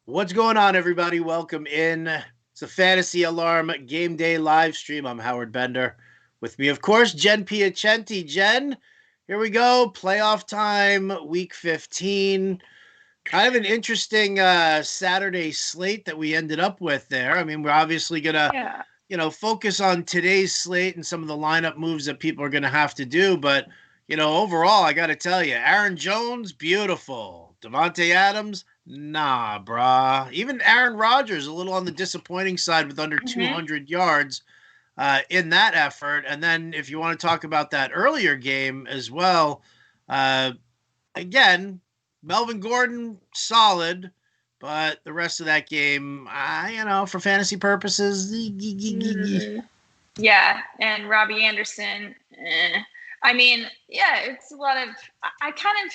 What's going on, everybody? Welcome in. It's a Fantasy Alarm Game Day live stream. I'm Howard Bender. With me, of course, Jen Piacenti. Jen, here we go. Playoff time, week 15. Kind of an interesting Saturday slate that we ended up with there. I mean, we're obviously going to, Yeah. focus on today's slate and some of the lineup moves that people are going to have to do. But, overall, I got to tell you, Aaron Jones, beautiful. Devontae Adams, nah, brah. Even Aaron Rodgers, a little on the disappointing side with under hmm 200 yards in that effort. And then if you want to talk about that earlier game as well, uh, again, Melvin Gordon, solid. But the rest of that game, for fantasy purposes, mm Yeah, and Robbie Anderson. I mean, yeah, it's a lot of. I kind of.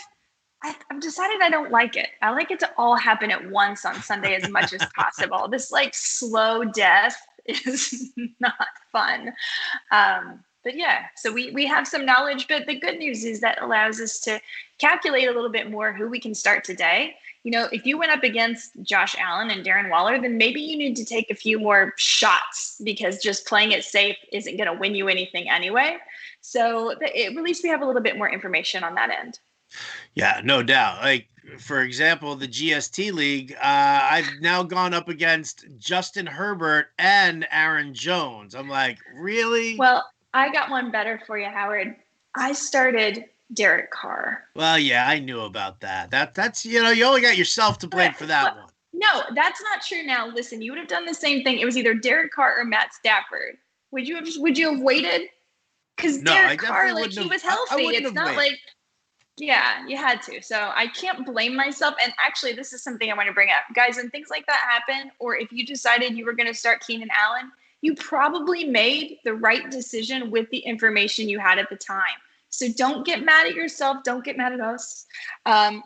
I've decided I don't like it. I like it to all happen at once on Sunday as much as possible. This like slow death is not fun. But yeah, so we have some knowledge, but the good news is that allows us to calculate a little bit more who we can start today. If you went up against Josh Allen and Darren Waller, then maybe you need to take a few more shots because just playing it safe isn't going to win you anything anyway. So at least we have a little bit more information on that end. Yeah, no doubt. Like, for example, the GST League, I've now gone up against Justin Herbert and Aaron Jones. I'm like, really? Well, I got one better for you, Howard. I started Derek Carr. Well, yeah, I knew about that. That's you only got yourself to blame for Well, that one. no, that's not true. Now, listen, you would have done the same thing. It was either Derek Carr or Matt Stafford. Would you have waited? Because No, I Derek Carr, definitely like wouldn't he have. was I healthy. wouldn't It's have not waited. like yeah, you had to. So I can't blame myself. And actually, this is something I want to bring up, guys. When things like that happen, or if you decided you were going to start Keenan Allen, you probably made the right decision with the information you had at the time. So don't get mad at yourself. Don't get mad at us.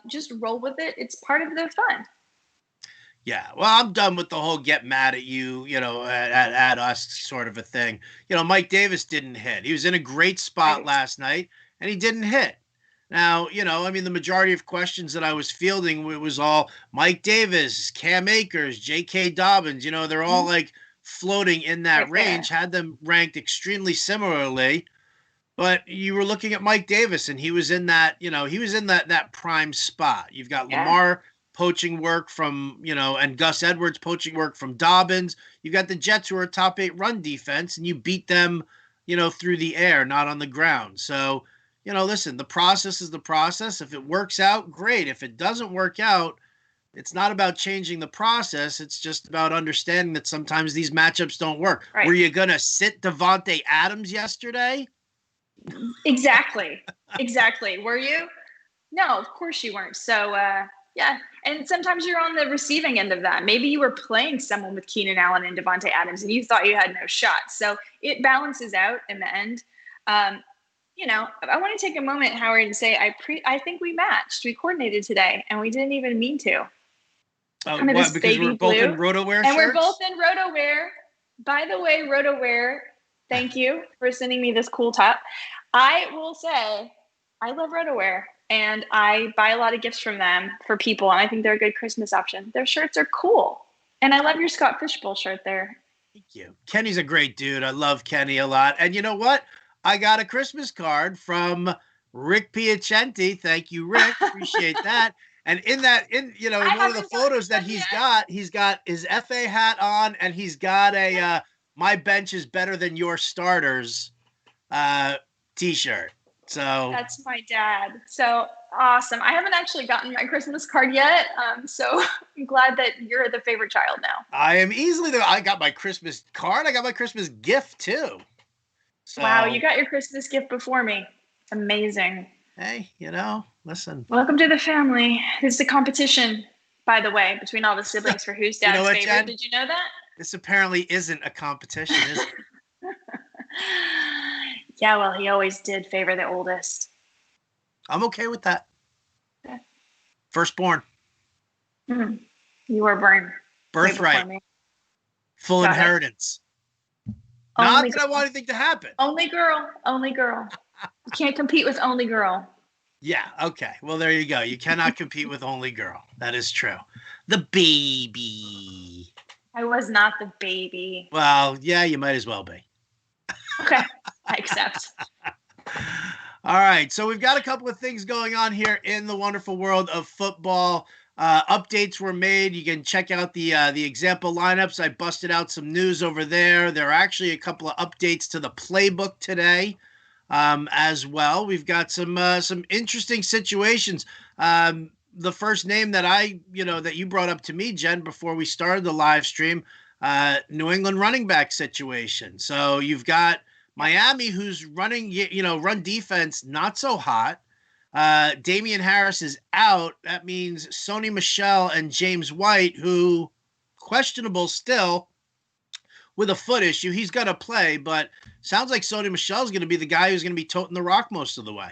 Just roll with it. It's part of the fun. Yeah, well, I'm done with the whole get mad at you, at us sort of a thing. Mike Davis didn't hit. He was in a great spot Right. last night, and he didn't hit. Now, I mean, the majority of questions that I was fielding it was all Mike Davis, Cam Akers, J.K. Dobbins. They're all Mhm. like floating in that Right range, there. had them ranked extremely similarly. But you were looking at Mike Davis, and he was in that, that prime spot. You've got Yeah. Lamar poaching work from, and Gus Edwards poaching work from Dobbins. You've got the Jets who are a top 8 run defense, and you beat them, through the air, not on the ground. So, listen, the process is the process. If it works out, great. If it doesn't work out, it's not about changing the process. It's just about understanding that sometimes these matchups don't work. Were Right. you going to sit Devontae Adams yesterday? Exactly. Exactly. Were you? No, of course you weren't. So, yeah. And sometimes you're on the receiving end of that. Maybe you were playing someone with Keenan Allen and Devontae Adams and you thought you had no shot. So it balances out in the end. Um, I want to take a moment, Howard, and say I think we matched. We coordinated today and we didn't even mean to. Kind of What? this Because we're baby both in blue. RotoWear And we're both shirts? in RotoWear. By the way, RotoWear, thank you for sending me this cool top. I will say I love RotoWear and I buy a lot of gifts from them for people. And I think they're a good Christmas option. Their shirts are cool. And I love your Scott Fishbowl shirt there. Thank you. Kenny's a great dude. I love Kenny a lot. And you know what? I got a Christmas card from Rick Piacenti. Thank you, Rick. Appreciate that. And in I one of the haven't gotten photos that some yet. he's got his FA hat on, and he's got a "My bench is better than your starters" uh, T-shirt. So That's my dad. So awesome. I haven't actually gotten my Christmas card yet. So I'm glad that you're the favorite child now. I am easily there. I got my Christmas card. I got my Christmas gift too. Wow, So you got your Christmas gift before me. Amazing. hey, listen. Welcome to the family. This is a competition, by the way, between all the siblings for who's You know dad's what, favorite. Jen? Did you know that? This apparently isn't a competition, is it? Yeah, well, he always did favor the oldest. I'm okay with that. Yeah. Firstborn, You were born way before birthright, me. full Got it. inheritance. Not Only that I want girl. anything to happen. Only girl. Only girl. You can't compete with only girl. Yeah. Okay. Well, there you go. You cannot compete with only girl. That is true. The baby. I was not the baby. Well, yeah, you might as well be. Okay, I accept. All right, so we've got a couple of things going on here in the wonderful world of football. Updates were made. You can check out the example lineups. I busted out some news over there. There are actually a couple of updates to the playbook today, as well. We've got some interesting situations. The first name that that you brought up to me, Jen, before we started the live stream, New England running back situation. So you've got Miami, who's running, run defense, not so hot. Damian Harris is out. That means Sony Michel and James White, who questionable still with a foot issue. He's going to play, but sounds like Sony Michel is going to be the guy who's going to be toting the rock most of the way.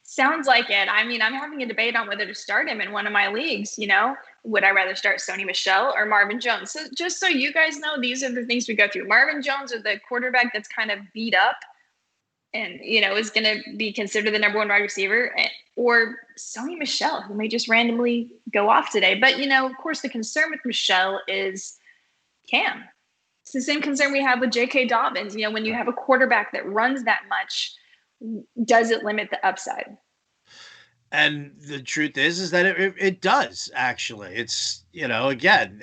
Sounds like it. I mean, I'm having a debate on whether to start him in one of my leagues. Would I rather start Sony Michel or Marvin Jones? So just so you guys know, these are the things we go through. Marvin Jones is the quarterback that's kind of beat up and, is going to be considered the number one wide receiver, or Sony Michel, who may just randomly go off today. But, of course, the concern with Michel is Cam. It's the same concern we have with J.K. Dobbins. When you have a quarterback that runs that much, does it limit the upside? And the truth is that it does, actually. It's, again,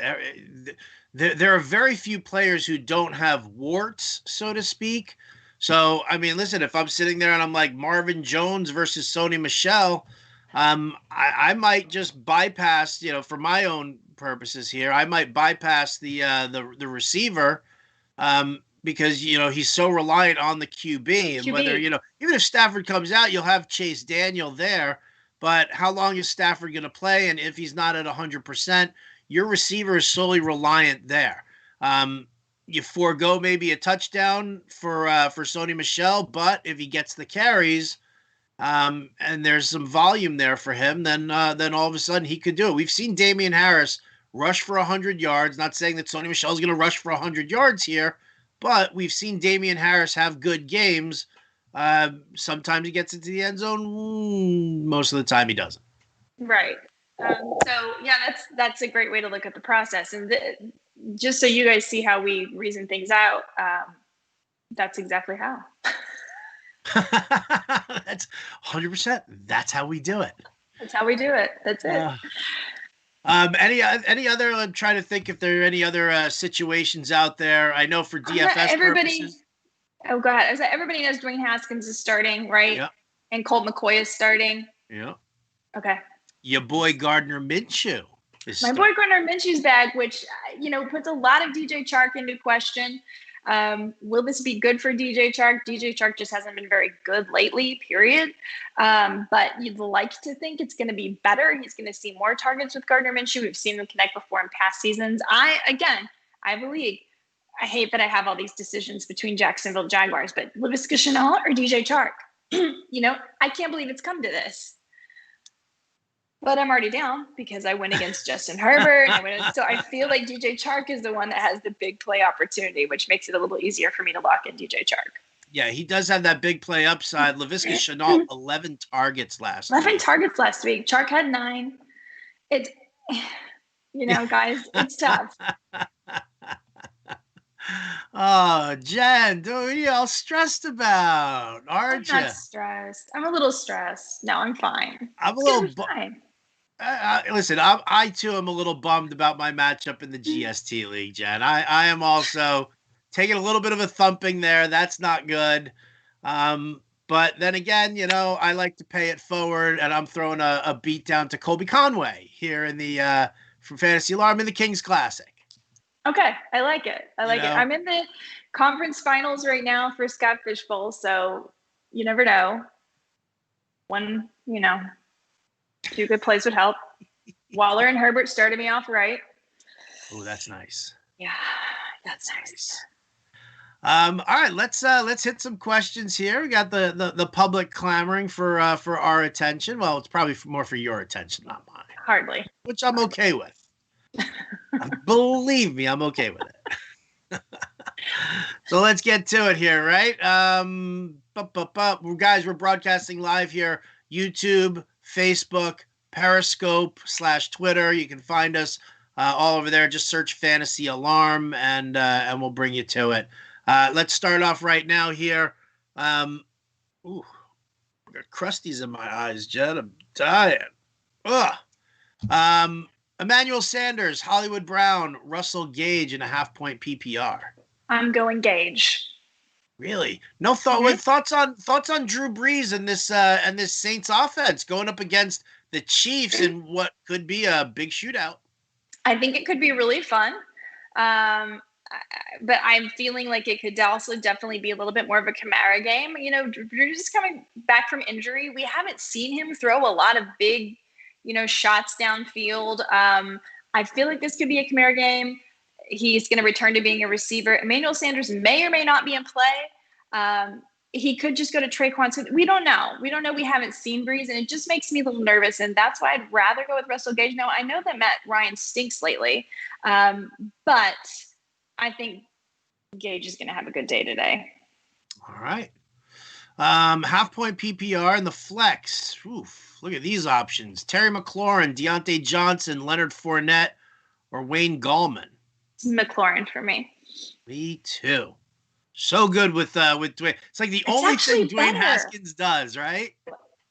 there are very few players who don't have warts, so to speak. So, I mean, listen, if I'm sitting there and I'm like Marvin Jones versus Sony Michel, I might just bypass, for my own purposes here, I might bypass the receiver, because he's so reliant on the QB, and whether even if Stafford comes out, you'll have Chase Daniel there, but how long is Stafford going to play? And if he's not at 100%, your receiver is solely reliant there. You forego maybe a touchdown for Sony Michel, but if he gets the carries, and there's some volume there for him, then all of a sudden he could do it. We've seen Damian Harris rush for 100 yards. Not saying that Sony Michel is going to rush for 100 yards here, but we've seen Damian Harris have good games. Sometimes he gets into the end zone. Most of the time he doesn't. Right. So yeah, that's a great way to look at the process. And just so you guys see how we reason things out, that's exactly how. That's 100%. That's how we do it. That's how we do it. That's it. Any other? I'm trying to think if there are any other situations out there. I know for DFS purposes. Oh, go ahead. Everybody knows Dwayne Haskins is starting, right? Yeah. And Colt McCoy is starting. Yeah. Okay. Your boy Gardner Minshew is My boy Gardner Minshew's back, which puts a lot of DJ Chark into question. Will this be good for DJ Chark? DJ Chark just hasn't been very good lately, period. But you'd like to think it's going to be better. He's going to see more targets with Gardner Minshew. We've seen them connect before in past seasons. I have a league. I hate that I have all these decisions between Jacksonville Jaguars, but Laviska Shenault or DJ Chark? I can't believe it's come to this. But I'm already down because I went against Justin Herbert. So I feel like DJ Chark is the one that has the big play opportunity, which makes it a little easier for me to lock in DJ Chark. Yeah, he does have that big play upside. Laviska Shenault, 11 targets last week. 11 targets last week. Chark had 9. It's, guys, it's tough. Oh, Jen, what are you all stressed about? Aren't you? I'm not stressed. I'm a little stressed. No, I'm fine. I'm a little fine. Listen, I too am a little bummed about my matchup in the GST League, Jen. I am also taking a little bit of a thumping there. That's not good. But then again, I like to pay it forward, and I'm throwing a beat down to Colby Conway here in the from Fantasy Alarm in the Kings Classic. Okay, I like it. it. I'm in the conference finals right now for Scott Fishbowl, so you never know. One, two good plays would help. Waller and Herbert started me off right. Oh, that's nice. Yeah, that's nice. All right, let's hit some questions here. We got the public clamoring for our attention. Well, it's probably more for your attention, not mine. Hardly. Which I'm okay with. Believe me, I'm okay with it. So let's get to it here, right? Guys, we're broadcasting live here, YouTube, Facebook, Periscope /Twitter. You can find us all over there. Just search Fantasy Alarm, and we'll bring you to it. Let's start off right now here. Ooh, I got crusties in my eyes, Jen. I'm dying. Ugh. Emmanuel Sanders, Hollywood Brown, Russell Gage in a half-point PPR. I'm going Gage. Really? No thought. Mhm. Thoughts on Drew Brees and this Saints offense going up against the Chiefs in what could be a big shootout. I think it could be really fun. But I'm feeling like it could also definitely be a little bit more of a Kamara game. You know, Drew's just coming back from injury. We haven't seen him throw a lot of big, shots downfield. I feel like this could be a Kamara game. He's going to return to being a receiver. Emmanuel Sanders may or may not be in play. He could just go to Traquan Smith. We don't know. We haven't seen Breeze, and it just makes me a little nervous. And that's why I'd rather go with Russell Gage. Now, I know that Matt Ryan stinks lately, but I think Gage is going to have a good day today. All right. Half-point PPR and the flex. Oof, look at these options. Terry McLaurin, Deontay Johnson, Leonard Fournette, or Wayne Gallman. McLaurin for me. Me too. So good with Dwayne. It's like the only thing Dwayne Haskins does, right?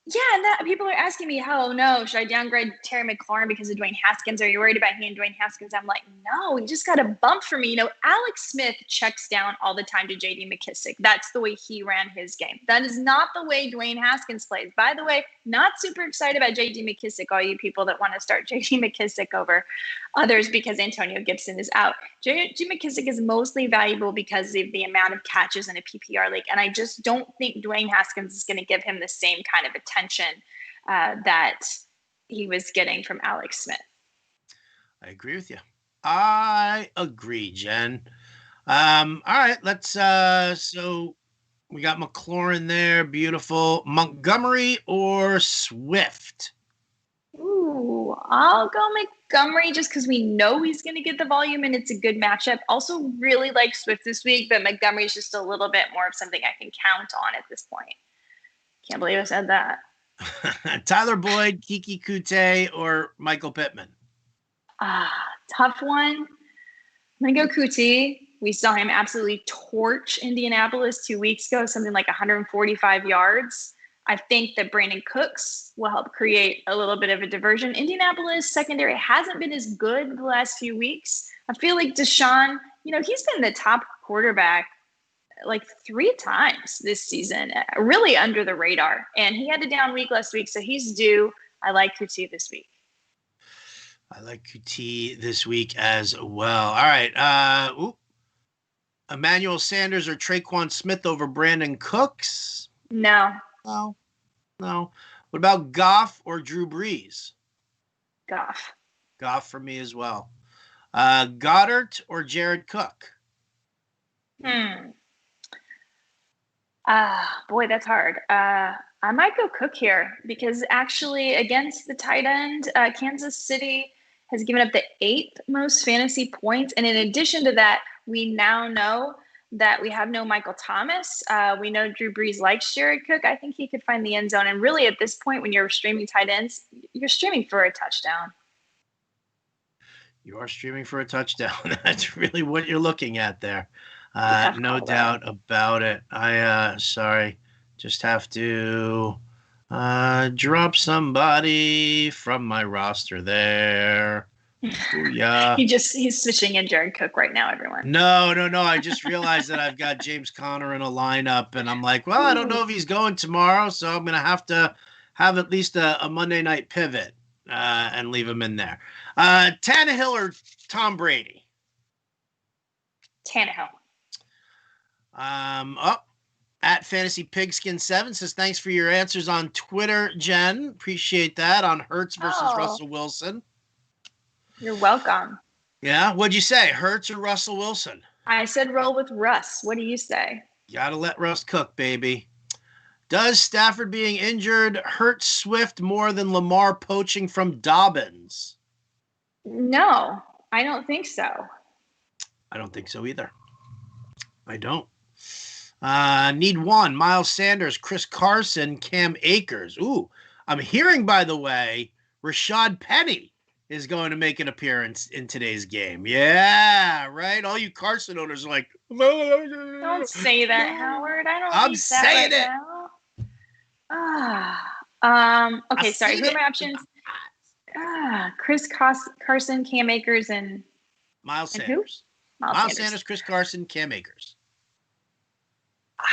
Yeah, and people are asking me, should I downgrade Terry McLaurin because of Dwayne Haskins? Are you worried about he and Dwayne Haskins? I'm like, no, he just got a bump for me. Alex Smith checks down all the time to J.D. McKissick. That's the way he ran his game. That is not the way Dwayne Haskins plays. By the way, not super excited about J.D. McKissick, all you people that want to start J.D. McKissick over others because Antonio Gibson is out. J.D. McKissick is mostly valuable because of the amount of catches in a PPR league, and I just don't think Dwayne Haskins is going to give him the same kind of attention that he was getting from Alex Smith. I agree with you. I agree, Jen. All right, let's so we got McLaurin there, beautiful. Montgomery or Swift? Ooh, I'll go Montgomery just because we know he's going to get the volume and it's a good matchup. Also really like Swift this week, but Montgomery's just a little bit more of something I can count on at this point. Can't believe I said that. Tyler Boyd, Kiki Kute, or Michael Pittman? Tough one. I'm going to go Kuti. We saw him absolutely torch Indianapolis 2 weeks ago, something like 145 yards. I think that Brandon Cooks will help create a little bit of a diversion. Indianapolis secondary hasn't been as good the last few weeks. I feel like Deshaun, he's been the top quarterback like 3 times this season, really under the radar. And he had a down week last week, so he's due. I like Kuti this week. I like QT this week as well. All right. Emmanuel Sanders or Traquan Smith over Brandon Cooks? No. What about Goff or Drew Brees? Goff. Goff for me as well. Goddard or Jared Cook? Boy, that's hard. I might go Cook here because actually against the tight end, Kansas City has given up the 8th most fantasy points. And in addition to that, we now know that we have no Michael Thomas. We know Drew Brees likes Jared Cook. I think he could find the end zone. And really at this point, when you're streaming tight ends, you're streaming for a touchdown. You are streaming for a touchdown. That's really what you're looking at there. No doubt about it. Just have to drop somebody from my roster there. Yeah. He's switching in Jared Cook right now, everyone. No. I just realized that I've got James Conner in a lineup, and I'm like, well, I don't know if he's going tomorrow, so I'm going to have at least a Monday night pivot and leave him in there. Tannehill or Tom Brady? Tannehill. At Fantasy Pigskin 7 says, thanks for your answers on Twitter, Jen. Appreciate that on Hurts versus Russell Wilson. You're welcome. Yeah? What'd you say? Hurts or Russell Wilson? I said roll with Russ. What do you say? Gotta let Russ cook, baby. Does Stafford being injured hurt Swift more than Lamar poaching from Dobbins? No, I don't think so. I don't think so either. I don't. Need one. Miles Sanders, Chris Carson, Cam Akers. Ooh, I'm hearing, by the way, Rashad Penny is going to make an appearance in today's game. Yeah, right? All you Carson owners are like, Don't say that, Howard. I don't I'm need that right saying it. now. Okay, sorry. Who are my options? Chris Carson, Cam Akers, and Miles who? Sanders. Miles Sanders, Chris Carson, Cam Akers.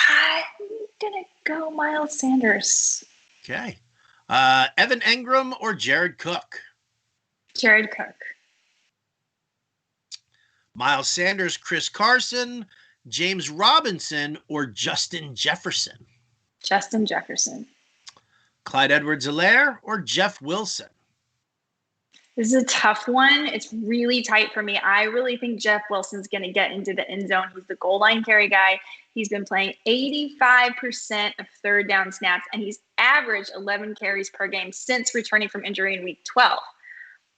I'm gonna go Miles Sanders. Okay. Evan Engram or Jared Cook? Jared Cook. Miles Sanders, Chris Carson, James Robinson, or Justin Jefferson? Justin Jefferson. Clyde Edwards-Helaire or Jeff Wilson? This is a tough one. It's really tight for me. I really think Jeff Wilson's going to get into the end zone. He's the goal line carry guy. He's been playing 85% of third down snaps, and he's averaged 11 carries per game since returning from injury in week 12.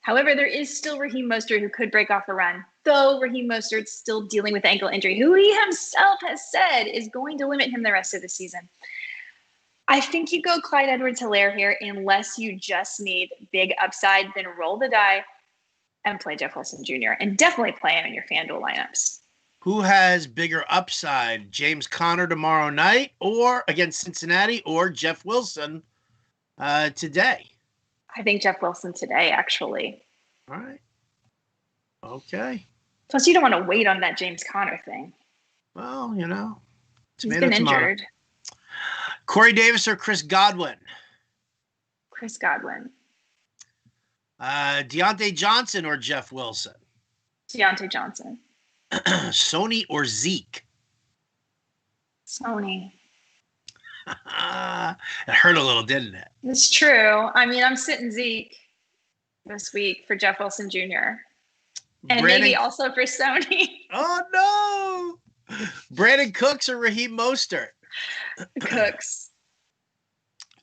However, there is still Raheem Mostert who could break off a run, though Raheem Mostert's still dealing with ankle injury, who he himself has said is going to limit him the rest of the season. I think you go Clyde Edwards-Helaire here unless you just need big upside, then roll the die and play Jeff Wilson Jr. and definitely play him in your FanDuel lineups. Who has bigger upside, James Conner tomorrow night or against Cincinnati, or Jeff Wilson today? I think Jeff Wilson today, actually. All right. Okay. Plus, you don't want to wait on that James Conner thing. Well, he's been injured. Corey Davis or Chris Godwin? Chris Godwin. Deontay Johnson or Jeff Wilson? Deontay Johnson. Sony or Zeke? Sony. It hurt a little, didn't it? It's true. I mean, I'm sitting Zeke this week for Jeff Wilson Jr. And maybe also for Sony. Oh, no. Brandon Cooks or Raheem Mostert? Cooks.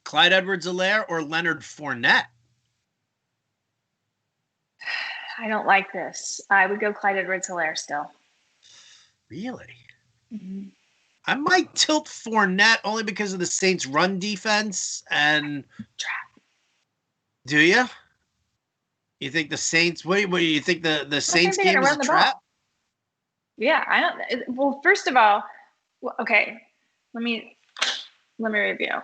Clyde Edwards-Helaire or Leonard Fournette? I don't like this. I would go Clyde Edwards-Helaire still. Really? Mm-hmm. I might tilt Fournette only because of the Saints' run defense and trap. Do you? You think the Saints? What do you think the Saints game is a trap? Ball. Yeah, I don't. Well, first of all, okay. Let me review.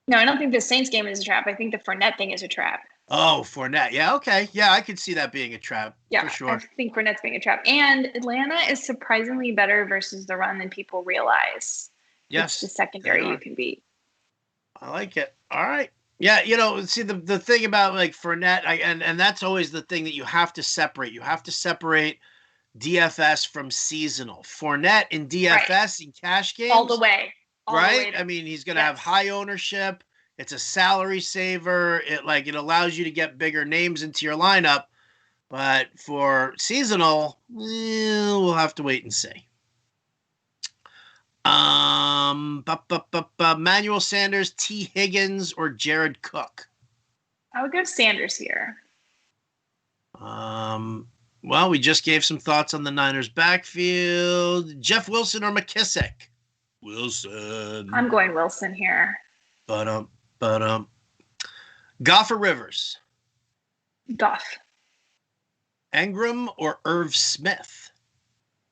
No, I don't think the Saints game is a trap. I think the Fournette thing is a trap. Oh, Fournette. Yeah, okay. Yeah, I could see that being a trap. Yeah, for sure. I think Fournette's being a trap. And Atlanta is surprisingly better versus the run than people realize. Yes. It's the secondary you can beat. I like it. All right. Yeah, see, the thing about like Fournette, and that's always the thing that you have to separate. You have to separate DFS from seasonal. Fournette in DFS in cash games. All the way. I mean, he's going to have high ownership. It's a salary saver. It allows you to get bigger names into your lineup. But for seasonal, we'll have to wait and see. Manuel Sanders, T. Higgins, or Jared Cook? I would go Sanders here. Well, we just gave some thoughts on the Niners backfield. Jeff Wilson or McKissick? Wilson. I'm going Wilson here. Goff or Rivers? Goff. Engram or Irv Smith?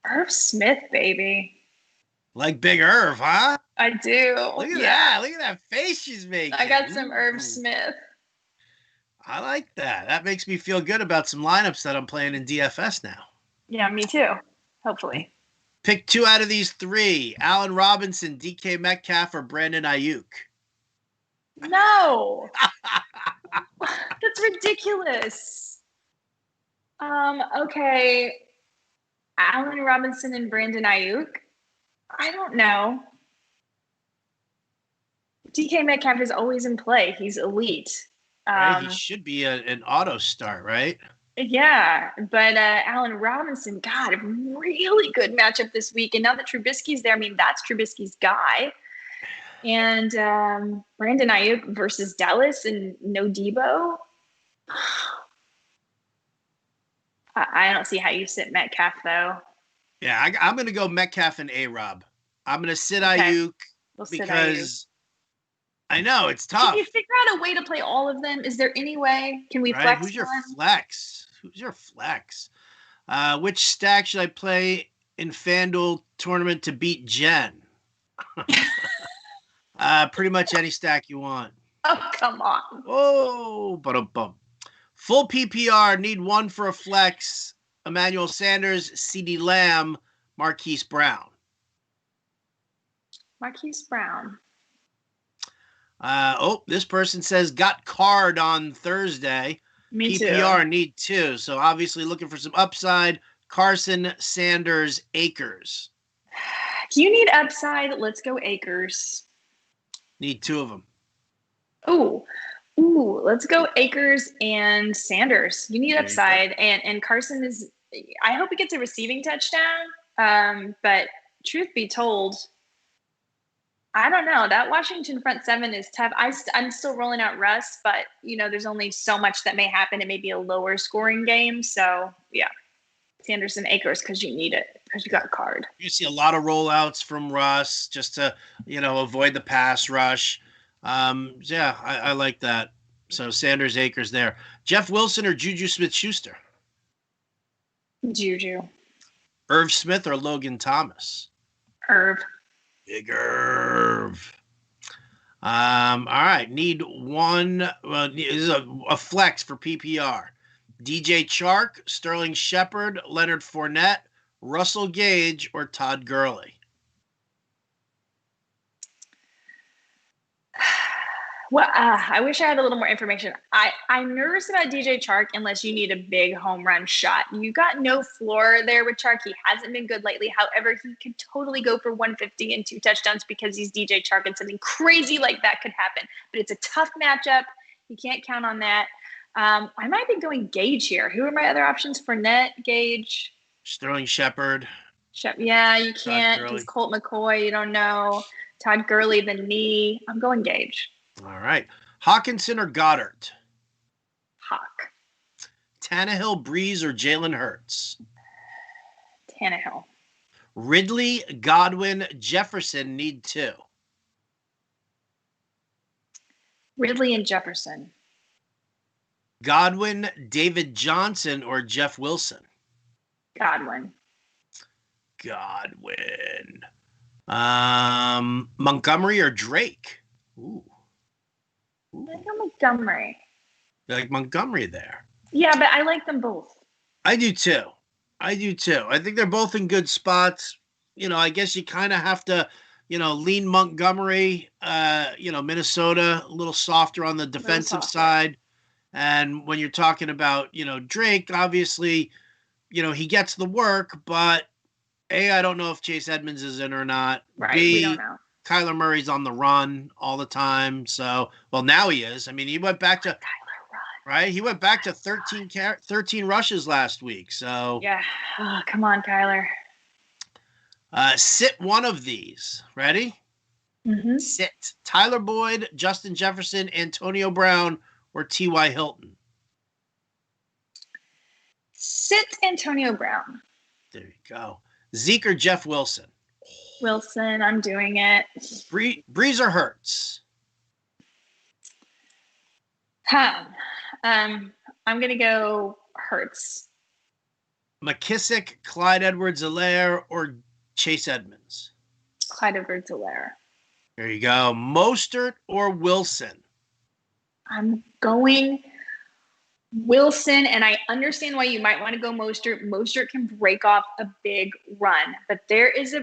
Irv Smith, baby. Like Big Irv, huh? I do. Look at that. Look at that face she's making. I got some Irv Smith. I like that. That makes me feel good about some lineups that I'm playing in DFS now. Yeah, me too. Hopefully. Pick two out of these three. Allen Robinson, DK Metcalf, or Brandon Ayuk? No. That's ridiculous. Okay. Allen Robinson and Brandon Ayuk? I don't know. DK Metcalf is always in play. He's elite. Right? He should be an auto start, right? Yeah, but Allen Robinson, God, a really good matchup this week. And now that Trubisky's there, I mean, that's Trubisky's guy. And Brandon Ayuk versus Dallas and no Debo. I don't see how you sit Metcalf, though. Yeah, I'm going to go Metcalf and A-Rob. I'm going to sit Ayuk because I know, it's Can you tough. figure out a way to play all of them? Is there any way? Can we Right? flex Who's your one? flex? Who's your flex? Which stack should I play in FanDuel tournament to beat Jen? Pretty much any stack you want. Oh, come on. Oh, but full PPR, need one for a flex. Emmanuel Sanders, CD Lamb, Marquise Brown. Marquise Brown. This person says got card on Thursday. Me PPR too. need two. So obviously looking for some upside. Carson, Sanders, Akers. You need upside. Let's go Akers. Need two of them. Ooh, let's go Akers and Sanders. You need upside. And Carson is, I hope he gets a receiving touchdown. But truth be told, I don't know. That Washington front seven is tough. I'm still rolling out Russ, but, there's only so much that may happen. It may be a lower scoring game. So, yeah, Sanders and Akers because you need it, because you got a card. You see a lot of rollouts from Russ just to, avoid the pass rush. I like that. So Sanders, Akers there. Jeff Wilson or Juju Smith-Schuster? Juju. Irv Smith or Logan Thomas? Irv. Big Irv. All right. Need one. Well, this is a flex for PPR. DJ Chark, Sterling Shepard, Leonard Fournette, Russell Gage, or Todd Gurley? Well, I wish I had a little more information. I'm nervous about DJ Chark unless you need a big home run shot. You got no floor there with Chark. He hasn't been good lately. However, he could totally go for 150 and 2 touchdowns because he's DJ Chark, and something crazy like that could happen. But it's a tough matchup. You can't count on that. I might be going Gage here. Who are my other options? Fournette, Gage. Sterling Shepard. Yeah, you can't. He's Colt McCoy. You don't know. Todd Gurley, the knee. I'm going Gage. All right. Hawkinson or Goddard? Hawk. Tannehill, Breeze, or Jalen Hurts? Tannehill. Ridley, Godwin, Jefferson need two. Ridley and Jefferson. Godwin, David Johnson, or Jeff Wilson? Godwin. Montgomery or Drake? Ooh. I like Montgomery. You like Montgomery there? Yeah, but I like them both. I do too. I think they're both in good spots. I guess you kind of have to, lean Montgomery. Minnesota, a little softer on the defensive side. And when you're talking about, Drake, obviously, he gets the work, but A, I don't know if Chase Edmonds is in or not. Right, B, we don't know. Kyler Murray's on the run all the time. So, well, now he is. I mean, he went back to Kyler run. Right? He went back to 13 rushes last week. So yeah. Oh, come on, Kyler. Sit one of these. Ready? Mm-hmm. Sit Tyler Boyd, Justin Jefferson, Antonio Brown, or T.Y. Hilton. Sit Antonio Brown. There you go. Zeke or Jeff Wilson? Wilson, I'm doing it. Breeze or Hurts? I'm going to go Hurts. McKissick, Clyde Edwards-Helaire, or Chase Edmonds? Clyde Edwards-Helaire. There you go. Mostert or Wilson? I'm going Wilson, and I understand why you might want to go Mostert. Mostert can break off a big run, but there is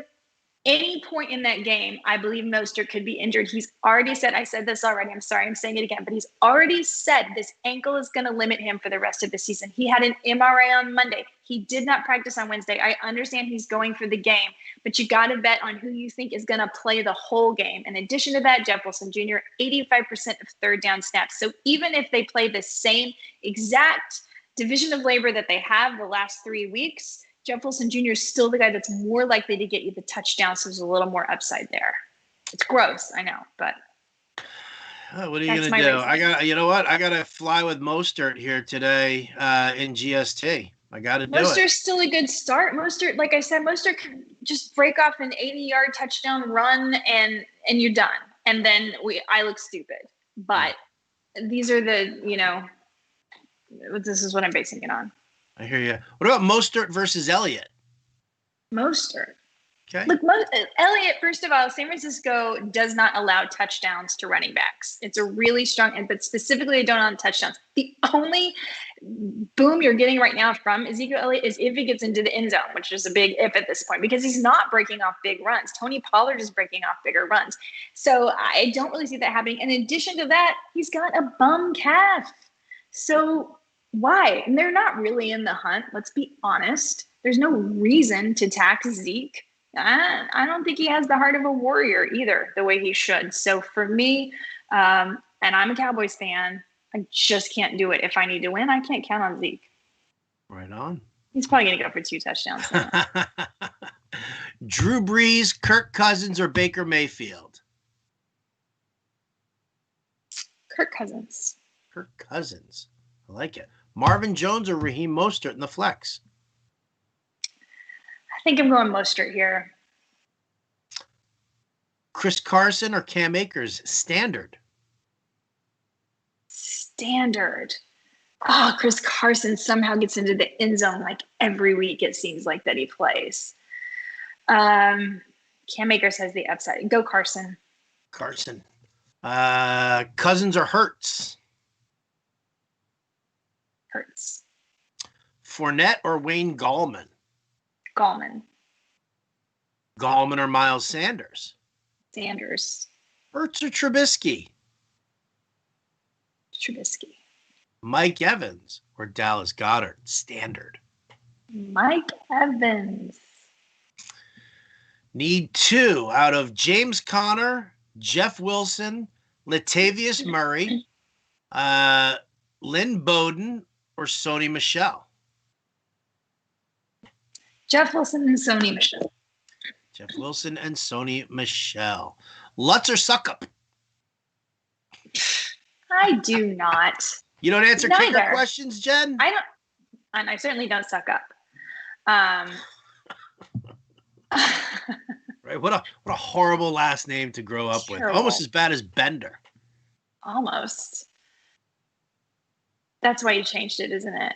any point in that game, I believe Mostert could be injured. He's already said, I said this already, I'm sorry, I'm saying it again, but he's already said this ankle is going to limit him for the rest of the season. He had an MRI on Monday. He did not practice on Wednesday. I understand he's going for the game, but you got to bet on who you think is going to play the whole game. In addition to that, Jeff Wilson Jr., 85% of third down snaps. So even if they play the same exact division of labor that they have the last 3 weeks, Jeff Wilson Jr. is still the guy that's more likely to get you the touchdown, so there's a little more upside there. It's gross, I know, but what are you gonna do? I gotta fly with Mostert here today in GST. I gotta do it. Mostert's still a good start. Mostert, like I said, Mostert can just break off an 80-yard touchdown run and you're done. and then I look stupid. But these are the, this is what I'm basing it on. I hear you. What about Mostert versus Elliott? Mostert. Okay. Look, Elliott, first of all, San Francisco does not allow touchdowns to running backs. It's a really strong, but specifically they don't allow touchdowns. The only boom you're getting right now from Ezekiel Elliott is if he gets into the end zone, which is a big if at this point, because he's not breaking off big runs. Tony Pollard is breaking off bigger runs. So I don't really see that happening. In addition to that, he's got a bum calf. So why? And they're not really in the hunt. Let's be honest. There's no reason to tax Zeke. I don't think he has the heart of a warrior either, the way he should. So for me, and I'm a Cowboys fan, I just can't do it. If I need to win, I can't count on Zeke. Right on. He's probably going to go for 2 touchdowns. Drew Brees, Kirk Cousins, or Baker Mayfield? Kirk Cousins. Kirk Cousins. I like it. Marvin Jones or Raheem Mostert in the flex? I think I'm going Mostert here. Chris Carson or Cam Akers? Standard. Standard. Oh, Chris Carson somehow gets into the end zone like every week. It seems like that he plays. Cam Akers has the upside. Go Carson. Carson. Cousins or Hurts? Hurts. Fournette or Wayne Gallman? Gallman. Gallman or Miles Sanders? Sanders. Hurts or Trubisky? Trubisky. Mike Evans or Dallas Goedert? Standard. Mike Evans. Need 2 out of James Conner, Jeff Wilson, Latavius Murray, Lynn Bowden, or Sony Michel? Jeff Wilson and Sony Michel. Jeff Wilson and Sony Michel. Lutz or Suckup? I do not. You don't answer Neither. kicker questions, Jen? I don't. And I certainly don't suck up. Right. What a horrible last name to grow up with. Almost as bad as Bender. Almost. That's why you changed it, isn't it?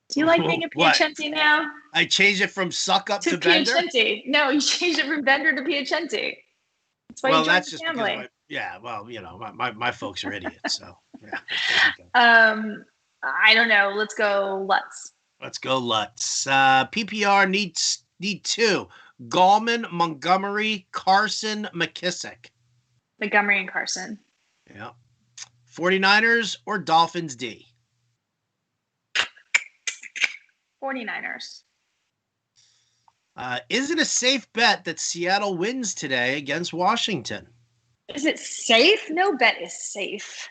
Do you like being a Piacenti now? I changed it from suck up to Bender? Piacenti. No, you changed it from Bender to Piacenti. That's why you joined the family. My folks are idiots. So yeah. I don't know. Let's go Lutz. Let's go Lutz. PPR need 2. Gallman, Montgomery, Carson, McKissick. Montgomery and Carson. Yeah. 49ers or Dolphins D? 49ers. Is it a safe bet that Seattle wins today against Washington? Is it safe? No bet is safe.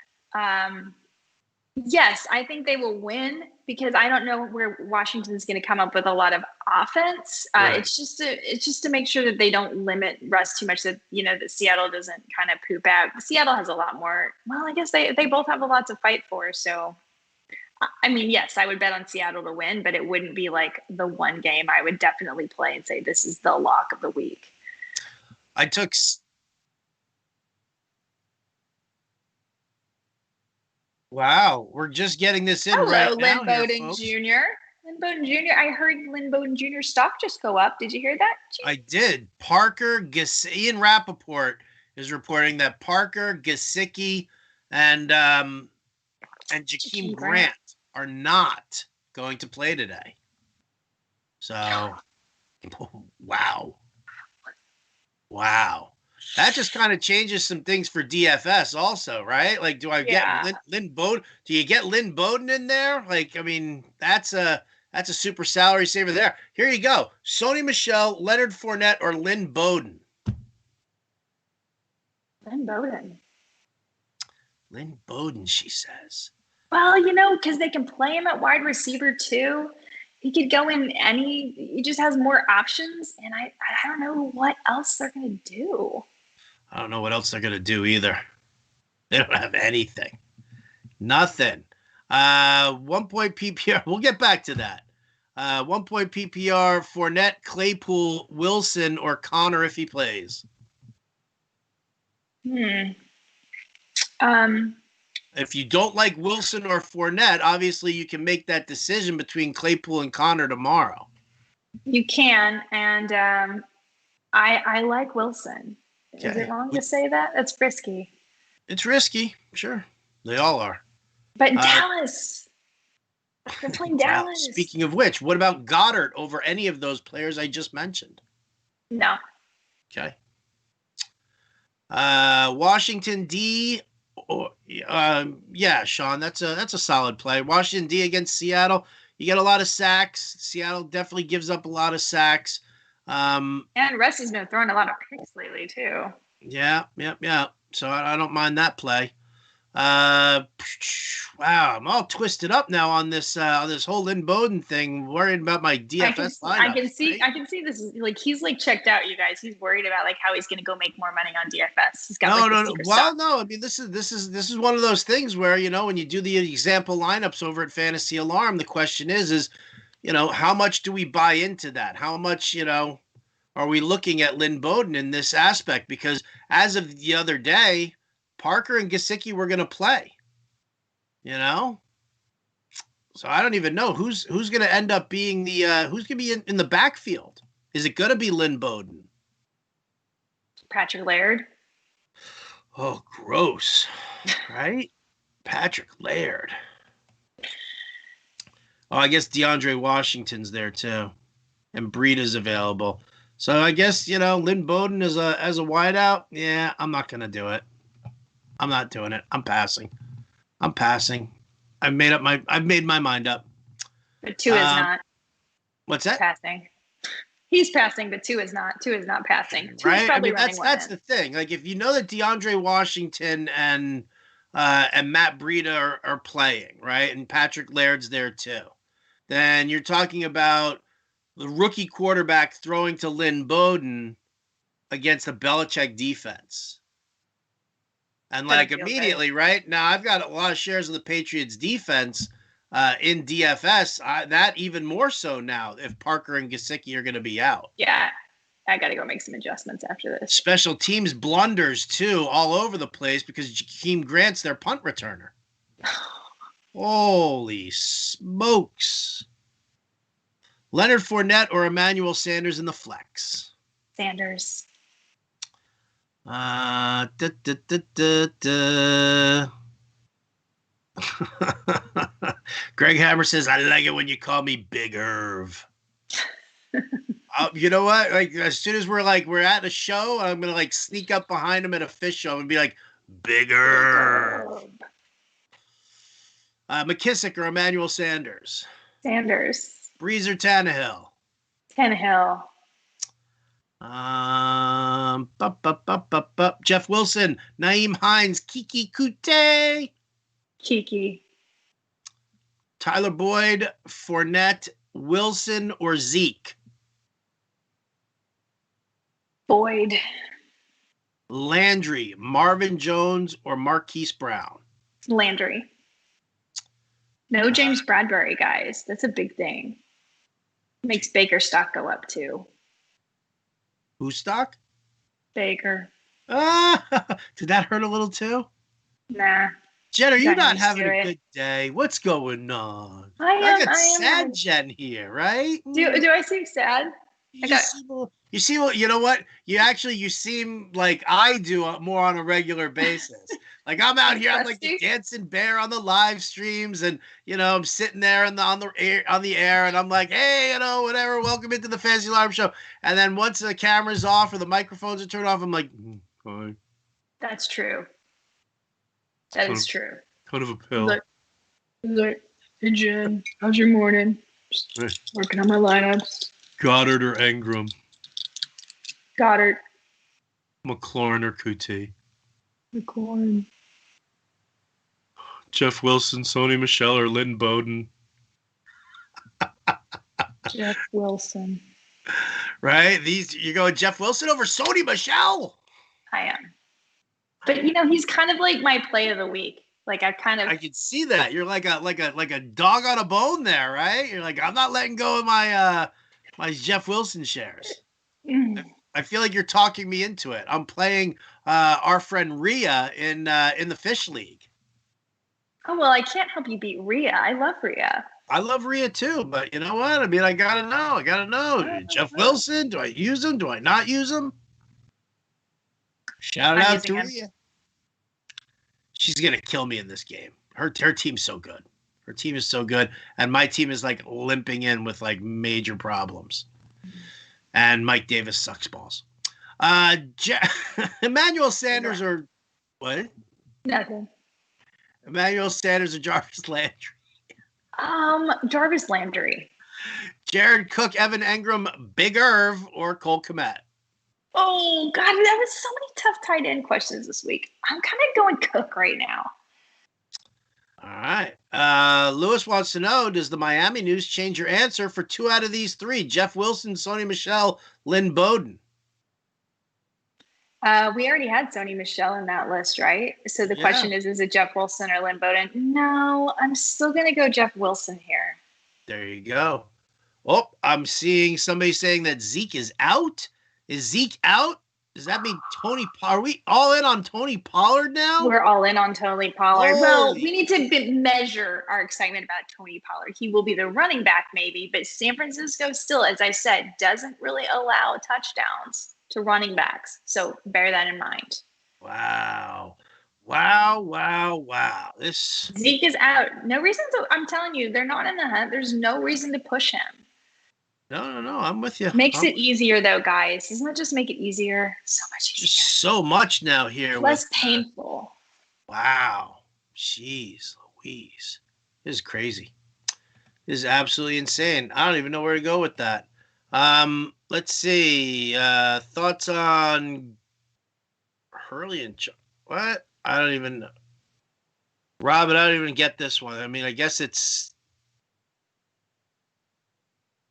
Yes, I think they will win because I don't know where Washington's going to come up with a lot of offense. Right. It's just to make sure that they don't limit Russ too much, that that Seattle doesn't kind of poop out. Seattle has a lot more. Well, I guess they both have a lot to fight for. So, I mean, yes, I would bet on Seattle to win, but it wouldn't be like the one game I would definitely play and say this is the lock of the week. I took. Wow, we're just getting this in right now. Lynn Bowden Jr. Lynn Bowden Jr. I heard Lynn Bowden Jr.'s stock just go up. Did you hear that? I did. Ian Rappaport is reporting that Parker, Gesicki, and Jakeem Grant are not going to play today. So, wow. That just kind of changes some things for DFS also, right? Like, do I get Lynn Bowden? Do you get Lynn Bowden in there? Like, I mean, that's a super salary saver there. Here you go. Sony Michel, Leonard Fournette, or Lynn Bowden? Lynn Bowden. Lynn Bowden, she says. Well, because they can play him at wide receiver too. He could go in he just has more options. And I don't know what else they're going to do. I don't know what else they're going to do either. They don't have anything. Nothing. 1 point PPR. We'll get back to that. 1 point PPR, Fournette, Claypool, Wilson, or Connor if he plays. Hmm. Um, If you don't like Wilson or Fournette, obviously you can make that decision between Claypool and Connor tomorrow. you can, and I like Wilson. Is it Okay. wrong to say that? That's risky. It's risky. Sure. They all are. But Dallas, they're playing Dallas. Speaking of which, what about Goddard over any of those players I just mentioned? No. Okay. Washington D. Yeah, Sean, that's a solid play. Washington D against Seattle. You get a lot of sacks. Seattle definitely gives up a lot of sacks. And Russ has been throwing a lot of picks lately too. Yeah. So I don't mind that play. Wow, I'm all twisted up now on this whole Lynn Bowden thing. Worried about my DFS lineup. I can see this. Like he's like checked out, you guys. He's worried about like how he's going to go make more money on DFS. He's got no. Well, no. I mean, this is one of those things where when you do the example lineups over at Fantasy Alarm, the question is how much do we buy into that? How much are we looking at Lynn Bowden in this aspect? Because as of the other day, Parker and Gesicki were going to play, so I don't even know who's going to end up being who's going to be in the backfield. Is it going to be Lynn Bowden? Patrick Laird. Oh, gross. Right? Patrick Laird. Oh, I guess DeAndre Washington's there too. And Breida's available. So I guess, Lynn Bowden as a wideout. Yeah, I'm not going to do it. I'm not doing it. I'm passing. I've made my mind up. But two is not. What's that? Passing. He's passing, but two is not. Two is not passing. Two right? I mean, that's the thing. Like, if you know that DeAndre Washington and Matt Breida are playing, right, and Patrick Laird's there too, then you're talking about the rookie quarterback throwing to Lynn Bowden against the Belichick defense. And like immediately, right now, I've got a lot of shares of the Patriots defense in DFS. That even more so now if Parker and Gesicki are going to be out. Yeah, I got to go make some adjustments after this. Special teams blunders too, all over the place because Jakeem Grant's their punt returner. Holy smokes! Leonard Fournette or Emmanuel Sanders in the flex? Sanders. Greg Hammer says, I like it when you call me Big Irv. You know what? Like, as soon as we're at a show, I'm going to sneak up behind him at a fish show and be like, Big Irv. McKissick or Emmanuel Sanders? Sanders. Breeze or Tannehill? Tannehill. Jeff Wilson, Naeem Hines, Kiki Kute. Kiki. Tyler Boyd, Fournette, Wilson, or Zeke? Boyd. Landry, Marvin Jones, or Marquise Brown? Landry. No James Bradbury, guys. That's a big thing. Makes Baker stock go up too. Who's stock? Baker. Did that hurt a little too? Nah. Jen, are you not having a good day? What's going on? I got sad Jen here, right? Do I seem sad? You know what? You seem like I do more on a regular basis. Like I'm out here, I'm like the dancing bear on the live streams, and I'm sitting there on the air, and I'm like, hey, whatever, welcome into the Fantasy Alarm Show. And then once the camera's off or the microphones are turned off, I'm like, fine. That's true. That is true. Kind of a pill. Look, hey Jen, how's your morning? Just working on my lineups. Goddard or Engram? Goddard. McLaurin or Kuti? McLaurin. Jeff Wilson, Sony Michel, or Lynn Bowden? Jeff Wilson. Right? You go Jeff Wilson over Sony Michel? I am. But he's kind of like my play of the week. Like I can see that. You're like a dog on a bone there, right? You're like, I'm not letting go of my my Jeff Wilson shares. I feel like you're talking me into it. I'm playing our friend Rhea in the Fish League. Oh, well, I can't help you beat Rhea. I love Rhea. I love Rhea too, but you know what? I mean, I gotta know. I gotta know. Jeff Wilson, do I use him? Do I not use him? Shout I'm out using to him. Rhea. She's gonna kill me in this game. Her team's so good. Her team is so good, and my team is like limping in with like major problems. And Mike Davis sucks balls. Emmanuel Sanders or what? Nothing. Emmanuel Sanders or Jarvis Landry? Jarvis Landry. Jared Cook, Evan Engram, Big Irv, or Cole Kmet? Oh, God, that was so many tough tight end questions this week. I'm kind of going Cook right now. All right. Lewis wants to know, does the Miami news change your answer for 2 out of these 3? Jeff Wilson, Sony Michel, Lynn Bowden. We already had Sony Michel in that list, right? So the question is it Jeff Wilson or Lynn Bowden? No, I'm still going to go Jeff Wilson here. There you go. Oh, I'm seeing somebody saying that Zeke is out. Is Zeke out? Does that mean Tony? Are we all in on Tony Pollard now? We're all in on Tony Pollard. Well, we need to measure our excitement about Tony Pollard. He will be the running back maybe, but San Francisco still, as I said, doesn't really allow touchdowns to running backs. So bear that in mind. Wow. This Zeke is out. No reason to, I'm telling you, they're not in the hunt. There's no reason to push him. No. I'm with you. Makes it easier though, guys. Doesn't that just make it easier? So much easier. Just so much now here. Less painful. Wow. Jeez Louise. This is crazy. This is absolutely insane. I don't even know where to go with that. Let's see. Thoughts on Hurley and what? I don't even know. Robin, I don't even get this one. I mean, I guess it's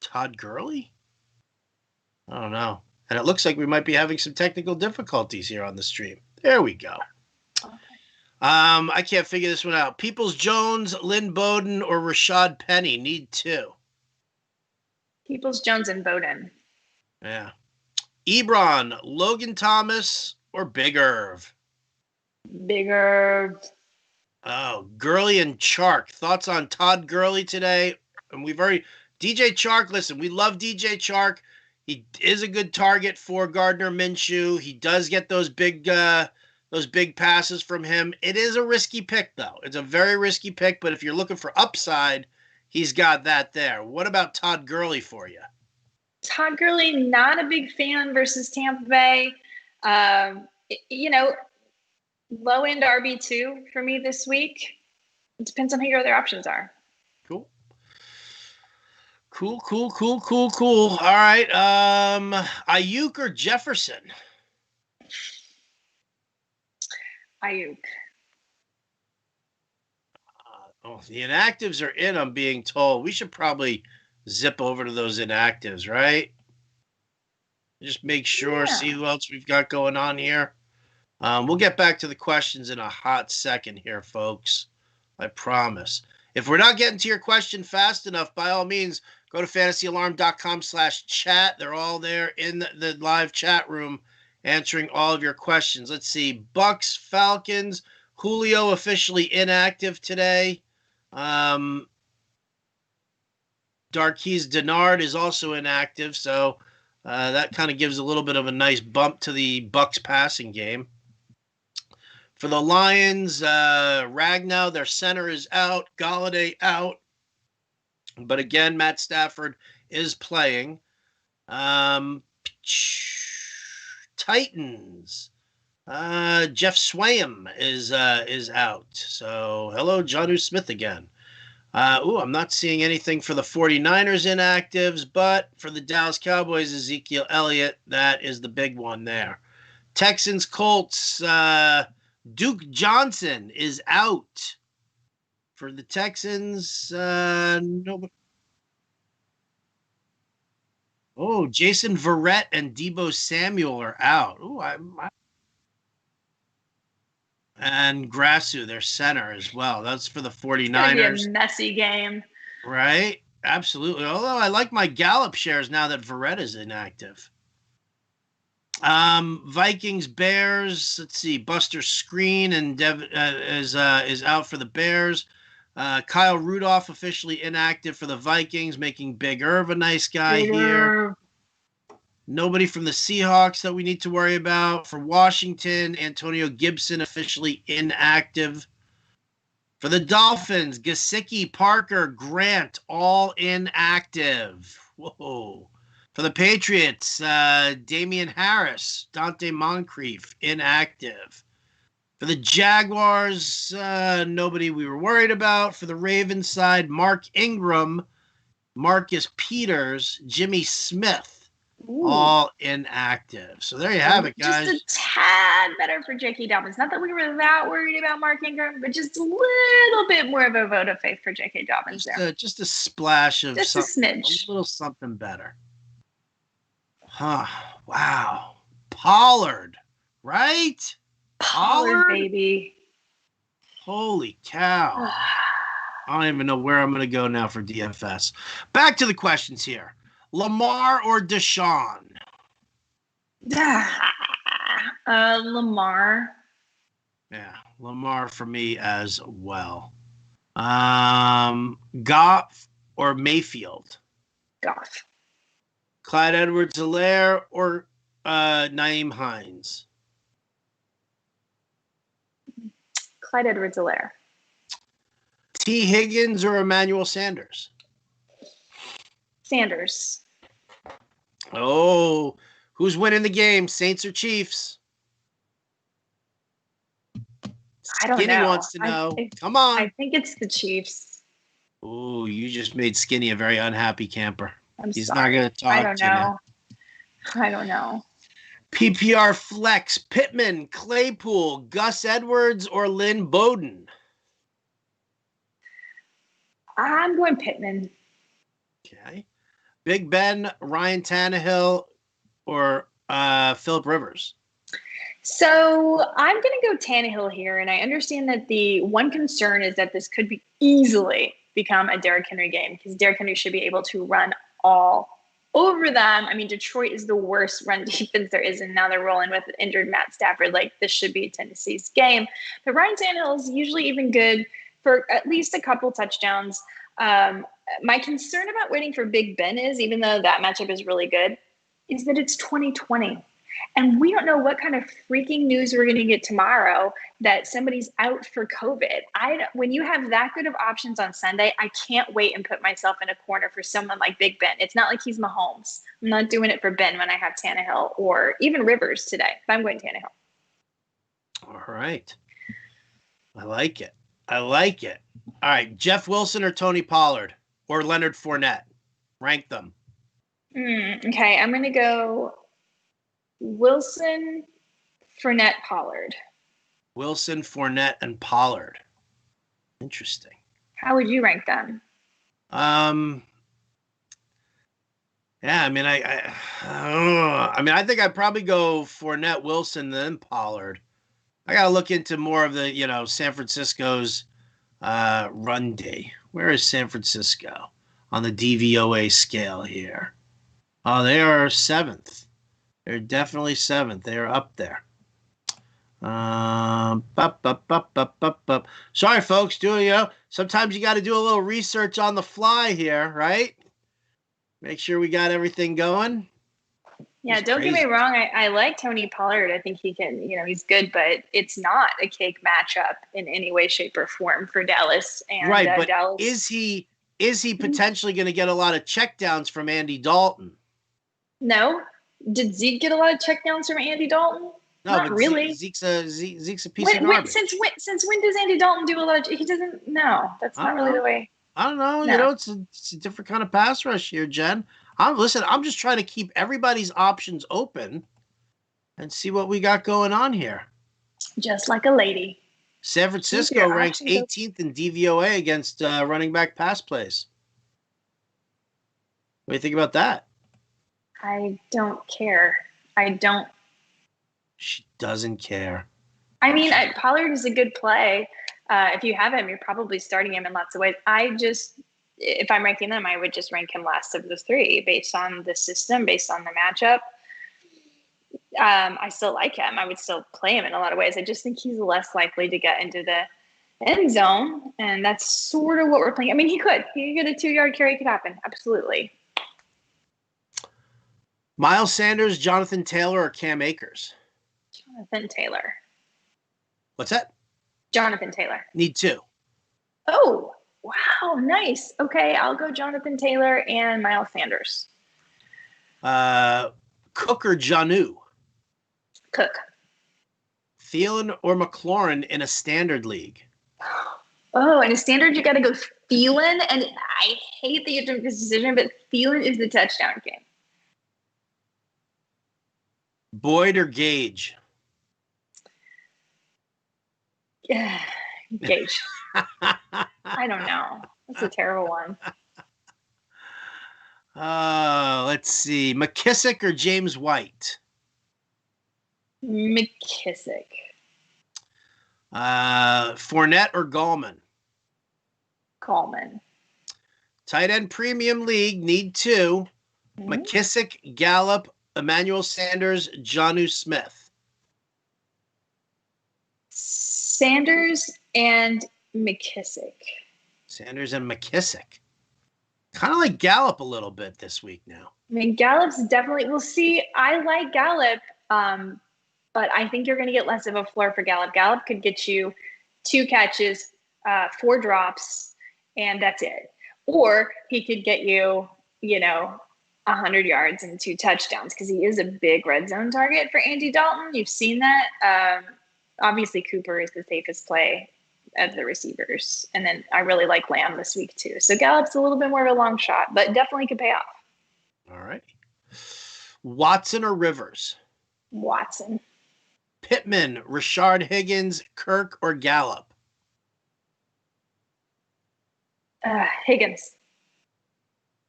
Todd Gurley? I don't know. And it looks like we might be having some technical difficulties here on the stream. There we go. Okay. I can't figure this one out. Peoples-Jones, Lynn Bowden, or Rashad Penny? Need 2. Peoples-Jones and Bowden. Yeah. Ebron, Logan Thomas, or Big Irv? Big Irv. Oh, Gurley and Chark. Thoughts on Todd Gurley today? And we've already... DJ Chark, listen, we love DJ Chark. He is a good target for Gardner Minshew. He does get those big passes from him. It is a risky pick, though. It's a very risky pick, but if you're looking for upside, he's got that there. What about Todd Gurley for you? Todd Gurley, not a big fan versus Tampa Bay. Low-end RB2 for me this week. It depends on who your other options are. Cool. All right. Ayuk or Jefferson? Ayuk. The inactives are in, I'm being told. We should probably zip over to those inactives, right? Just make sure, see who else we've got going on here. We'll get back to the questions in a hot second here, folks. I promise. If we're not getting to your question fast enough, by all means, go to fantasyalarm.com/chat. They're all there in the live chat room answering all of your questions. Let's see. Bucks, Falcons, Julio officially inactive today. Darqueze Denard is also inactive, so that kind of gives a little bit of a nice bump to the Bucks passing game. For the Lions, Ragnow, their center is out. Galladay out. But again, Matt Stafford is playing. Titans. Jeff Swayam is out. So hello, Jonnu Smith again. I'm not seeing anything for the 49ers inactives, but for the Dallas Cowboys, Ezekiel Elliott, that is the big one there. Texans, Colts, Duke Johnson is out. For the Texans, nobody. Oh, Jason Verrett and Deebo Samuel are out. And Grassu, their center as well. That's for the 49ers. It's gonna be a messy game. Right? Absolutely. Although I like my Gallup shares now that Verrett is inactive. Vikings, Bears. Let's see. Buster Screen and is out for the Bears. Kyle Rudolph officially inactive for the Vikings, making Big Irv a nice guy here. Nobody from the Seahawks that we need to worry about. For Washington, Antonio Gibson officially inactive. For the Dolphins, Gesicki, Parker, Grant, all inactive. Whoa. For the Patriots, Damian Harris, Dante Moncrief, inactive. For the Jaguars, nobody we were worried about. For the Ravens side, Mark Ingram, Marcus Peters, Jimmy Smith, all inactive. So there you have it, guys. Just a tad better for J.K. Dobbins. Not that we were that worried about Mark Ingram, but just a little bit more of a vote of faith for J.K. Dobbins there. Just a splash of just something, a smidge. A little something better. Huh. Wow. Pollard, right? Pollard, baby. Holy cow. I don't even know where I'm going to go now for DFS. Back to the questions here. Lamar or Deshaun? Lamar. Yeah, Lamar for me as well. Goff or Mayfield? Goff. Clyde Edwards-Helaire or Nyheim Hines? Clyde Edwards-Helaire. T. Higgins or Emmanuel Sanders? Sanders. Oh, who's winning the game, Saints or Chiefs? I don't know. Skinny wants to know. Come on. I think it's the Chiefs. Oh, you just made Skinny a very unhappy camper. He's sorry. Not going to talk I don't to know. You now. I don't know. PPR flex, Pittman, Claypool, Gus Edwards, or Lynn Bowden? I'm going Pittman. Okay. Big Ben, Ryan Tannehill, or Phillip Rivers? So I'm going to go Tannehill here, and I understand that the one concern is that this could be easily become a Derrick Henry game because Derrick Henry should be able to run all over them. I mean, Detroit is the worst run defense there is, and now they're rolling with injured Matt Stafford. Like, this should be Tennessee's game. But Ryan Tannehill is usually even good for at least a couple touchdowns. My concern about waiting for Big Ben is, even though that matchup is really good, is that it's 2020. And we don't know what kind of freaking news we're going to get tomorrow that somebody's out for COVID. When you have that good of options on Sunday, I can't wait and put myself in a corner for someone like Big Ben. It's not like he's Mahomes. I'm not doing it for Ben when I have Tannehill or even Rivers today, but I'm going Tannehill. All right. I like it. All right. Jeff Wilson or Tony Pollard or Leonard Fournette? Rank them. Okay. I'm going to go Wilson, Fournette, Pollard. Wilson, Fournette, and Pollard. Interesting. How would you rank them? Yeah, I mean, I think I'd probably go Fournette, Wilson, then Pollard. I got to look into more of the, San Francisco's run day. Where is San Francisco on the DVOA scale here? Oh, they are 7th. They're definitely 7th. They are up there. Sorry, folks. Sometimes you got to do a little research on the fly here, right? Make sure we got everything going. Yeah, don't get me wrong. I like Tony Pollard. I think he can, he's good, but it's not a cake matchup in any way, shape, or form for Dallas. And, right, but Dallas... is he potentially going to get a lot of checkdowns from Andy Dalton? No. Did Zeke get a lot of checkdowns from Andy Dalton? No, not but really. Zeke's a piece of garbage. Since when does Andy Dalton do a lot of? He doesn't. No, that's not really the way. I don't know. No. It's a different kind of pass rush here, Jen. I'm just trying to keep everybody's options open and see what we got going on here. Just like a lady. San Francisco ranks 18th in DVOA against running back pass plays. What do you think about that? I don't care. She doesn't care. I mean, Pollard is a good play. If you have him, you're probably starting him in lots of ways. If I'm ranking them, I would just rank him last of the three based on the system, based on the matchup. I still like him. I would still play him in a lot of ways. I just think he's less likely to get into the end zone, and that's sort of what we're playing. I mean, he could get a 2-yard carry. Could happen. Absolutely. Miles Sanders, Jonathan Taylor, or Cam Akers? Jonathan Taylor. What's that? Jonathan Taylor. Need 2. Oh, wow. Nice. Okay, I'll go Jonathan Taylor and Miles Sanders. Cook or Jonnu? Cook. Thielen or McLaurin in a standard league? Oh, in a standard, you got to go Thielen. And I hate that you have to make this decision, but Thielen is the touchdown king. Boyd or Gage? Yeah, Gage. I don't know. That's a terrible one. Let's see. McKissick or James White? McKissick. Fournette or Gallman? Gallman. Tight end premium league, need 2. Mm-hmm. McKissick, Gallup, Emmanuel Sanders, Jonnu Smith. Sanders and McKissick. Sanders and McKissick. Kind of like Gallup a little bit this week now. I mean, Gallup's definitely, we'll see. I like Gallup, but I think you're going to get less of a floor for Gallup. Gallup could get you 2 catches, 4 drops, and that's it. Or he could get you, 100 yards and 2 touchdowns, because he is a big red zone target for Andy Dalton. You've seen that. Obviously, Cooper is the safest play of the receivers. And then I really like Lamb this week too. So Gallup's a little bit more of a long shot, but definitely could pay off. All right. Watson or Rivers? Watson. Pittman, Rashard Higgins, Kirk, or Gallup? Higgins.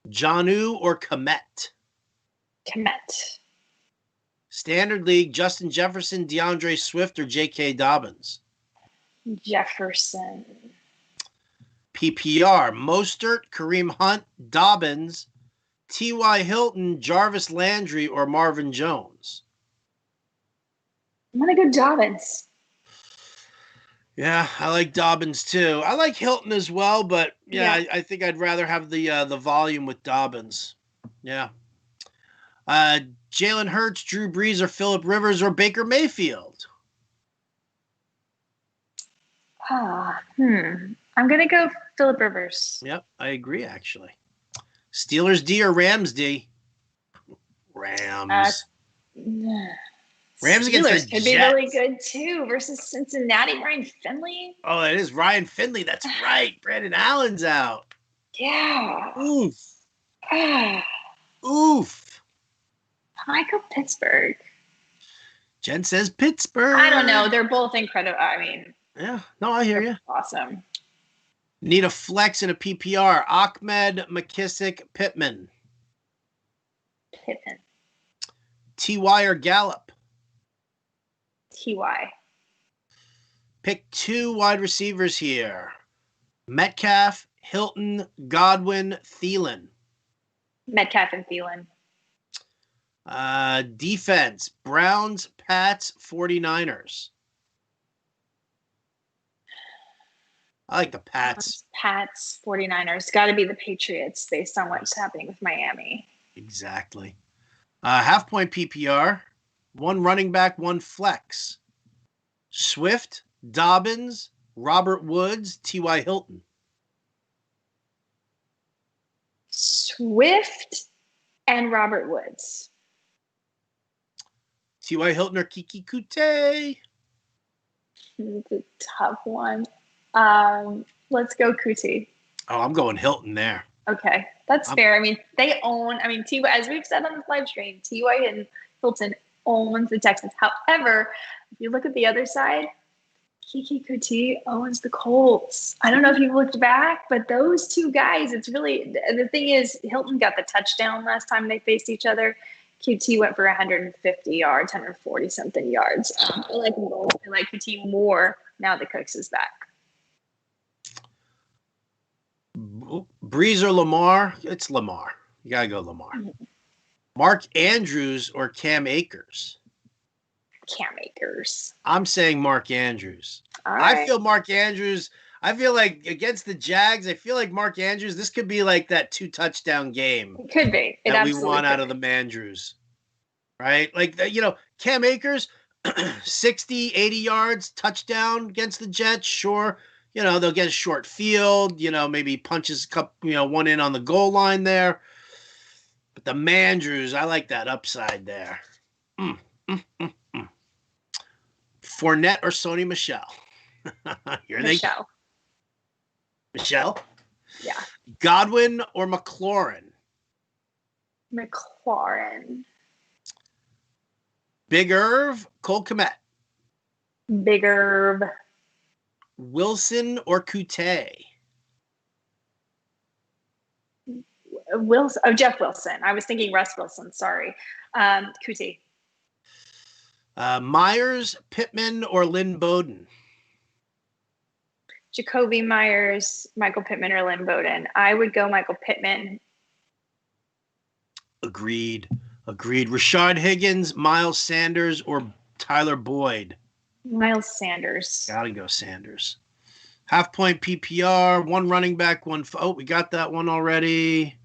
Jonnu or Komet? Komet. Standard League, Justin Jefferson, DeAndre Swift, or J.K. Dobbins? Jefferson. PPR, Mostert, Kareem Hunt, Dobbins, T.Y. Hilton, Jarvis Landry, or Marvin Jones? I'm going to go Dobbins. Yeah, I like Dobbins too. I like Hilton as well, but yeah. I think I'd rather have the volume with Dobbins. Yeah. Jalen Hurts, Drew Brees, or Phillip Rivers, or Baker Mayfield? I'm going to go Phillip Rivers. Yep, I agree, actually. Steelers D or Rams D? Rams. Rams against the Jets. Could be really good, too, versus Cincinnati. Ryan Finley. Oh, it is Ryan Finley. That's right. Brandon Allen's out. Yeah. Oof. Oof. I go Pittsburgh. Jen says Pittsburgh. I don't know. They're both incredible. I mean. Yeah. No, I hear you. Awesome. Need a flex in a PPR. Ahmed, McKissick, Pittman. Pittman. T.Y. or Gallup? T.Y. Pick 2 wide receivers here. Metcalf, Hilton, Godwin, Thielen. Metcalf and Thielen. Defense, Browns, Pats, 49ers. I like the Pats. Pats, 49ers. Got to be the Patriots based on what's happening with Miami. Exactly. Half point PPR. 1 running back, 1 flex. Swift, Dobbins, Robert Woods, T.Y. Hilton. Swift and Robert Woods. T.Y. Hilton or Kiki Kute? It's a tough one. Let's go Kuti. Oh, I'm going Hilton there. Okay, that's fair. I mean, they own. I mean, T.Y. as we've said on the live stream, T.Y. and Hilton owns the Texans. However, if you look at the other side, Kiki Kuti owns the Colts. I don't know if you've looked back, but those 2 guys, it's really the thing is Hilton got the touchdown last time they faced each other. QT went for 150 yards, 140 something yards. I like them both. I like QT more now that Cooks is back. Breeze or Lamar? It's Lamar. You gotta go Lamar. Mm-hmm. Mark Andrews or Cam Akers? Cam Akers. I'm saying Mark Andrews. All right. I feel Mark Andrews. I feel like against the Jags, I feel like Mark Andrews, this could be like that 2-touchdown game. It could be. That we won out of the Mandrews. Right? Like, Cam Akers, 60, 80 yards, touchdown against the Jets. Sure. They'll get a short field, maybe punches one in on the goal line there. But the Mandrews, I like that upside there. Fournette or Sony Michel? Michel. Michel? Yeah. Godwin or McLaurin? McLaurin. Big Irv, Cole Kmet? Big Irv. Wilson or Coutee? Wilson. Oh, Jeff Wilson. I was thinking Russ Wilson. Sorry. Coutee. Myers, Pittman, or Lynn Bowden? Jacoby Myers, Michael Pittman, or Lynn Bowden. I would go Michael Pittman. Agreed. Rashard Higgins, Miles Sanders, or Tyler Boyd? Miles Sanders. Gotta go Sanders. Half-point PPR, one running back, we got that one already.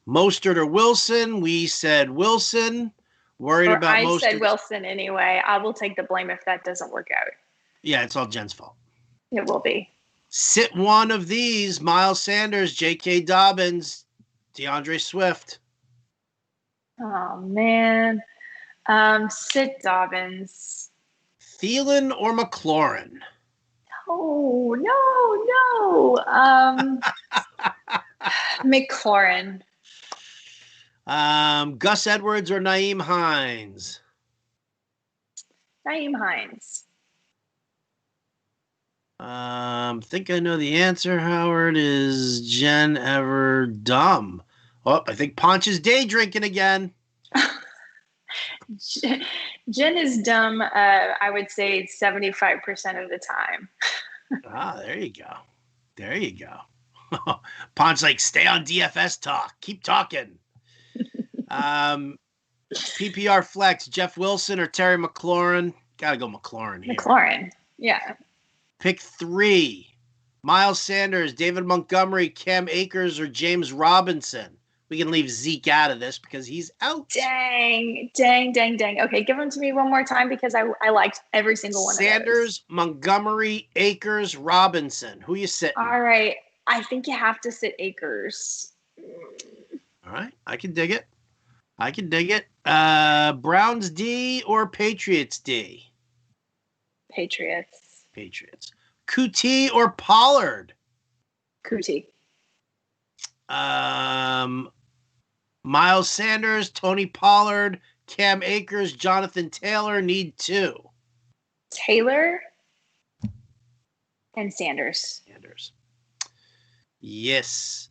Mostert or Wilson? We said Wilson. About Mostert. I said Wilson anyway. I will take the blame if that doesn't work out. Yeah, it's all Jen's fault. It will be. Sit one of these: Miles Sanders, J.K. Dobbins, DeAndre Swift. Oh, man. Sit Dobbins. Thielen or McLaurin? Oh, no. McLaurin. Gus Edwards or Nyheim Hines? Nyheim Hines. Think I know the answer, Howard. Is Jen ever dumb? Oh, I think Ponch is day drinking again. Jen is dumb, I would say 75% of the time. There you go. Ponch like, stay on DFS talk. Keep talking. PPR flex, Jeff Wilson or Terry McLaurin? Gotta go McLaurin here. McLaurin, yeah. Pick 3. Miles Sanders, David Montgomery, Cam Akers, or James Robinson. We can leave Zeke out of this because he's out. Dang. Okay, give them to me one more time because I liked every single one Sanders, of those. Sanders, Montgomery, Akers, Robinson. Who you sitting? All right. I think you have to sit Akers. All right. I can dig it. Browns D or Patriots D? Patriots. Coutee or Pollard? Coutee. Miles Sanders, Tony Pollard, Cam Akers, Jonathan Taylor. Need 2. Taylor and Sanders. Yes.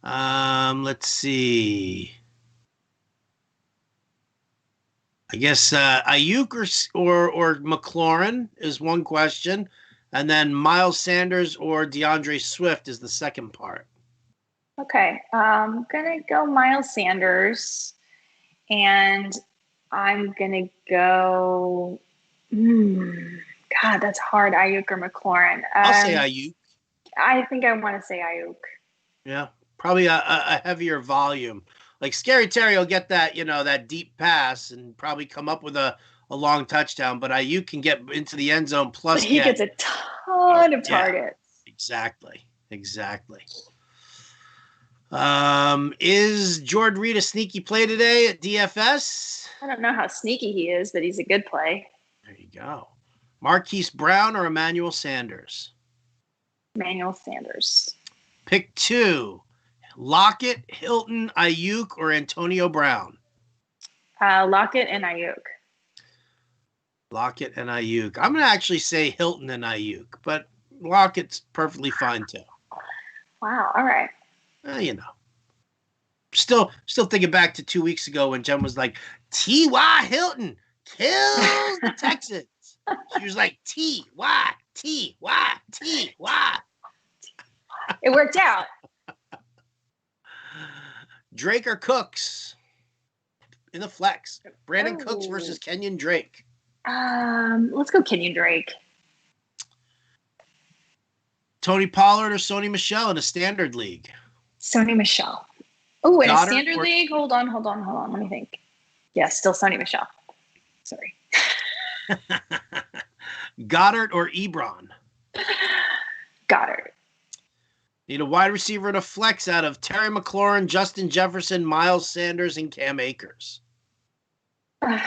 Let's see. I guess Ayuk or McLaurin is one question. And then Miles Sanders or DeAndre Swift is the second part. Okay. I'm going to go Miles Sanders. And I'm going to go... God, that's hard. Ayuk or McLaurin. I'll say Ayuk. I think I want to say Ayuk. Yeah, probably a heavier volume. Like Scary Terry will get that, that deep pass and probably come up with a long touchdown. But Ayuk can get into the end zone plus he gets a ton of targets. Exactly. Is Jordan Reed a sneaky play today at DFS? I don't know how sneaky he is, but he's a good play. There you go. Marquise Brown or Emmanuel Sanders? Emmanuel Sanders. Pick 2. Lockett, Hilton, Ayuk, or Antonio Brown? Lockett and Ayuk. I'm going to actually say Hilton and Ayuk, but Lockett's perfectly fine too. Wow. All right. Still thinking back to 2 weeks ago when Jen was like, T.Y. Hilton kills the Texans. She was like, T.Y. It worked out. Drake or Cooks in the flex. Brandon Cooks versus Kenyon Drake. Let's go Kenyon Drake. Tony Pollard or Sony Michel in a standard league? Sony Michel. Oh, in a Goddard standard league? Hold on. Let me think. Yeah, still Sony Michel. Sorry. Goddard or Ebron? Goddard. Need a wide receiver and a flex out of Terry McLaurin, Justin Jefferson, Miles Sanders, and Cam Akers. All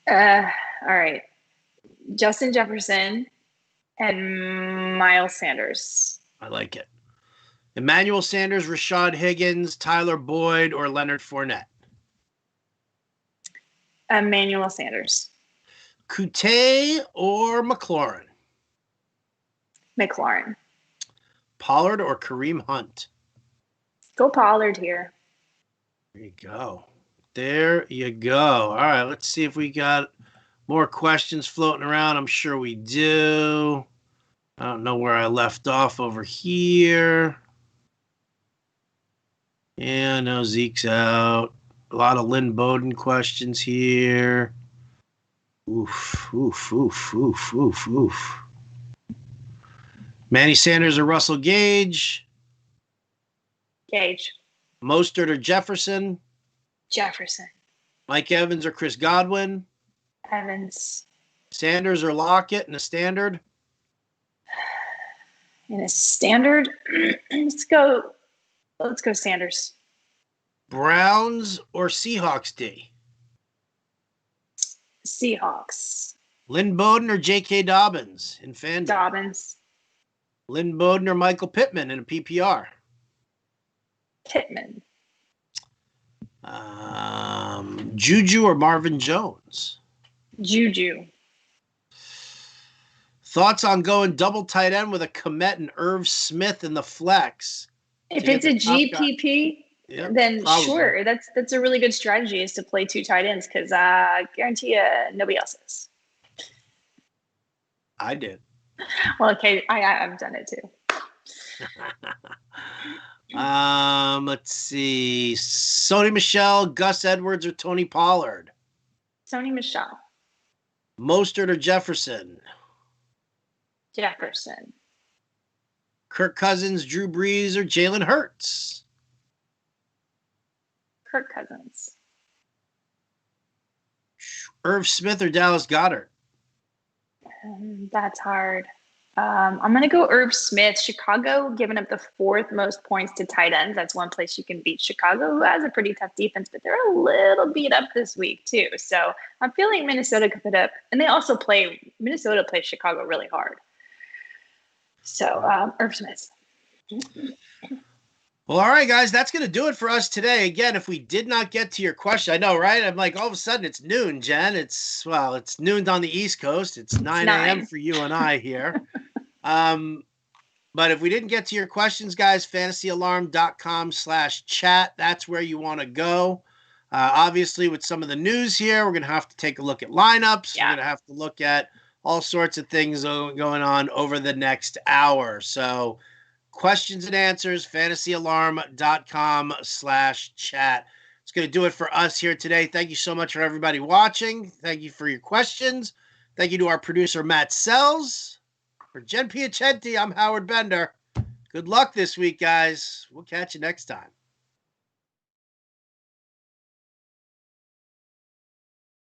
right. Justin Jefferson and Miles Sanders. I like it. Emmanuel Sanders, Rashad Higgins, Tyler Boyd, or Leonard Fournette? Emmanuel Sanders. Coutee or McLaurin? McLaurin. Pollard or Kareem Hunt? Go Pollard here. There you go. There you go. All right, let's see if we got more questions floating around. I'm sure we do. I don't know where I left off over here. Yeah, no, Zeke's out. A lot of Lynn Bowden questions here. Oof, oof, oof, oof, oof, oof. Manny Sanders or Russell Gage? Gage. Mostert or Jefferson? Jefferson. Mike Evans or Chris Godwin? Evans. Sanders or Lockett in a standard? In a standard? Let's go Sanders. Browns or Seahawks D? Seahawks. Lynn Bowden or J.K. Dobbins in FanDuel? Dobbins. Lynn Bowden or Michael Pittman in a PPR? Pittman. Juju or Marvin Jones? Juju. Thoughts on going double tight end with a Komet and Irv Smith in the flex? If it's a GPP, then probably. Sure. That's a really good strategy is to play two tight ends because I guarantee you nobody else is. I did. Well, okay, I've done it too. Let's see. Sony Michel, Gus Edwards, or Tony Pollard? Sony Michel. Mostert or Jefferson? Jefferson. Kirk Cousins, Drew Brees, or Jalen Hurts? Kirk Cousins. Irv Smith or Dallas Goedert? That's hard. I'm going to go Irv Smith. Chicago giving up the fourth most points to tight ends. That's one place you can beat Chicago, who has a pretty tough defense, but they're a little beat up this week too. So I'm feeling Minnesota could put up, and they also Minnesota plays Chicago really hard. So Irv Smith. Well, all right, guys, that's going to do it for us today. Again, if we did not get to your question, I know, right? I'm like, all of a sudden it's noon, Jen. It's noon on the East Coast. It's 9 a.m. for you and I here. But if we didn't get to your questions, guys, fantasyalarm.com/chat. That's where you want to go. Obviously, with some of the news here, we're going to have to take a look at lineups. Yeah. We're going to have to look at all sorts of things going on over the next hour. So questions and answers, fantasyalarm.com/chat. It's going to do it for us here today. Thank you so much for everybody watching. Thank you for your questions. Thank you to our producer, Matt Sells. For Jen Piacenti, I'm Howard Bender. Good luck this week, guys. We'll catch you next time.